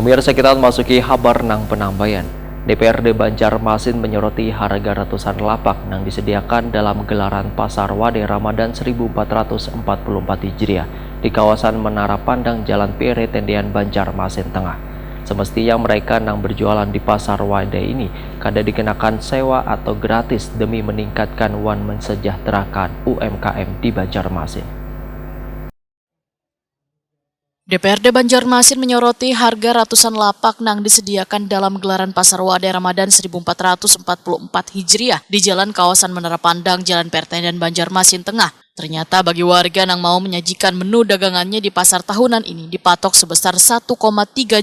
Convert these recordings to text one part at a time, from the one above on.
Pemirsa, kita masuki kabar nang penambayan. DPRD Banjarmasin menyoroti harga ratusan lapak yang disediakan dalam gelaran Pasar Wade Ramadan 1444 Hijriah di kawasan Menara Pandang Jalan Pire Tendian Banjarmasin Tengah. Semestinya mereka yang berjualan di Pasar Wade ini kada dikenakan sewa atau gratis demi meningkatkan wan mensejahterakan UMKM di Banjarmasin. DPRD Banjarmasin menyoroti harga ratusan lapak yang disediakan dalam gelaran Pasar Wade Ramadan 1444 Hijriah di Jalan Kawasan Menara Pandang, Jalan Pertendian Banjarmasin Tengah. Ternyata bagi warga yang mau menyajikan menu dagangannya di pasar tahunan ini dipatok sebesar 1,3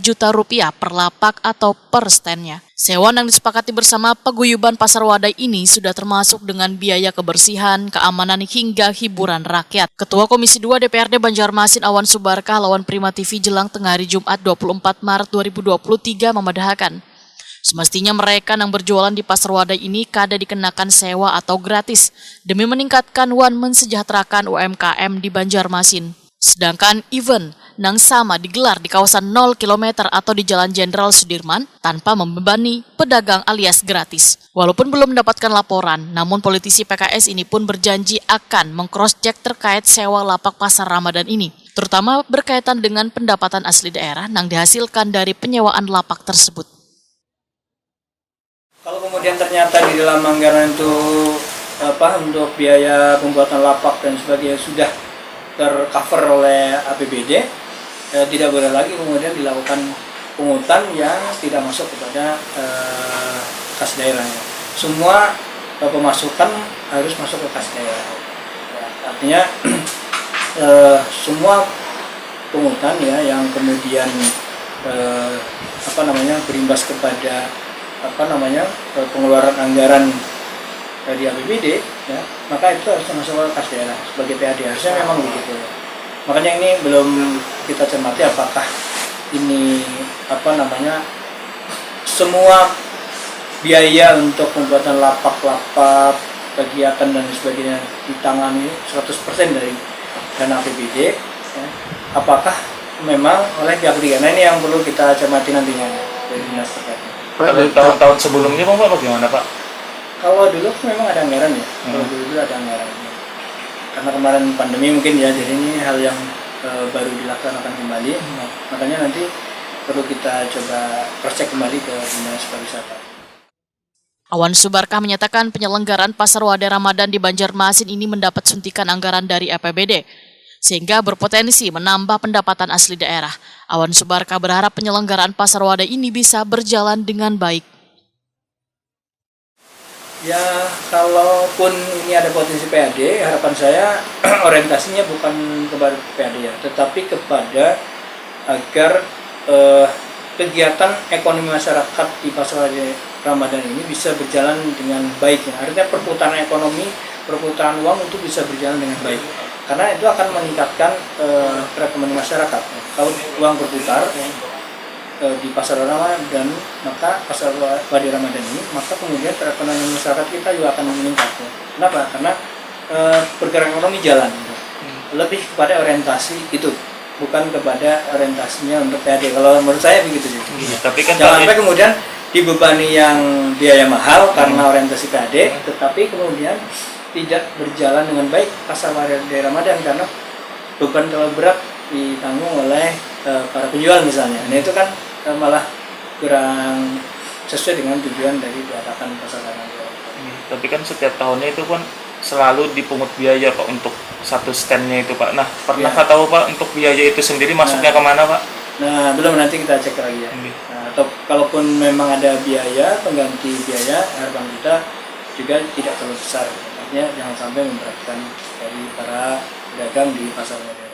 juta rupiah per lapak atau per standnya. Sewa yang disepakati bersama paguyuban Pasar Wade ini sudah termasuk dengan biaya kebersihan, keamanan hingga hiburan rakyat. Ketua Komisi 2 DPRD Banjarmasin Awan Subarkah lawan Prima TV Jelang tengah hari Jumat 24 Maret 2023 memedahkan. Semestinya mereka yang berjualan di Pasar Wade ini kada dikenakan sewa atau gratis demi meningkatkan wan mensejahterakan UMKM di Banjarmasin. Sedangkan event yang sama digelar di kawasan 0 km atau di Jalan Jenderal Sudirman tanpa membebani pedagang alias gratis. Walaupun belum mendapatkan laporan, namun politisi PKS ini pun berjanji akan meng-cross-check terkait sewa lapak pasar Ramadan ini, terutama berkaitan dengan pendapatan asli daerah yang dihasilkan dari penyewaan lapak tersebut. Kalau kemudian ternyata di dalam anggaran itu untuk biaya pembuatan lapak dan sebagainya sudah tercover oleh APBD, tidak boleh lagi kemudian dilakukan pungutan yang tidak masuk kepada kas daerahnya. Semua pemasukan harus masuk ke kas daerah. Ya, artinya semua pungutan ya yang kemudian berimbas kepada pengeluaran anggaran dari APBD, ya, maka itu harus masuk ke kas daerah sebagai PAD. Harusnya memang begitu. Makanya ini belum kita cermati apakah ini semua biaya untuk pembuatan lapak-lapak, kegiatan dan sebagainya ditangani 100% dari dana APBD. Ya. Apakah memang oleh pihak ketiga? Nah, ini yang perlu kita cermati nantinya dari dinas terkait. Kalau tahun-tahun sebelumnya Pak bagaimana Pak? Kalau dulu memang ada anggaran ya, kalau dulu ada anggaran. Karena kemarin pandemi mungkin ya, jadi ini hal yang baru dilaksanakan kembali. Makanya nanti perlu kita coba cross-check kembali ke Dinas Pariwisata. Awan Subarkah menyatakan penyelenggaraan Pasar Wade Ramadan di Banjarmasin ini mendapat suntikan anggaran dari APBD, sehingga berpotensi menambah pendapatan asli daerah. Awan Subarkah berharap penyelenggaraan Pasar Wade ini bisa berjalan dengan baik. Ya, kalaupun ini ada potensi PAD, harapan saya orientasinya bukan kepada PAD ya, tetapi kepada agar kegiatan ekonomi masyarakat di Pasar Wade Ramadan ini bisa berjalan dengan baik. Artinya perputaran ekonomi, perputaran uang itu bisa berjalan dengan baik. Karena itu akan meningkatkan perekonomian masyarakat. Kalau uang berputar di Pasar Ramadan, maka Pasar Wade Ramadan ini, maka kemudian perekonomian masyarakat kita juga akan meningkat. Kenapa? Karena pergerakan ekonomi jalan. Lebih kepada orientasi itu, bukan kepada orientasinya untuk PAD. Kalau menurut saya begitu sih. Iya, tapi kan jangan sampai kemudian dibebani yang biaya mahal karena orientasi PAD, tetapi kemudian tidak berjalan dengan baik Pasar Wade Ramadan karena beban terlalu berat ditanggung oleh para penjual misalnya. Nah itu kan malah kurang sesuai dengan tujuan dari diadakan Pasar Wade Ramadan. Tapi kan setiap tahunnya itu kan selalu dipungut biaya Pak untuk satu standnya itu Pak. Nah pernahkah tahu Pak untuk biaya itu sendiri masuknya kemana Pak? Nah belum, nanti kita cek lagi ya. Nah, atau kalaupun memang ada biaya pengganti biaya, harapan kita juga tidak terlalu besar. Artinya jangan sampai memberatkan dari para pedagang di Pasar Wade.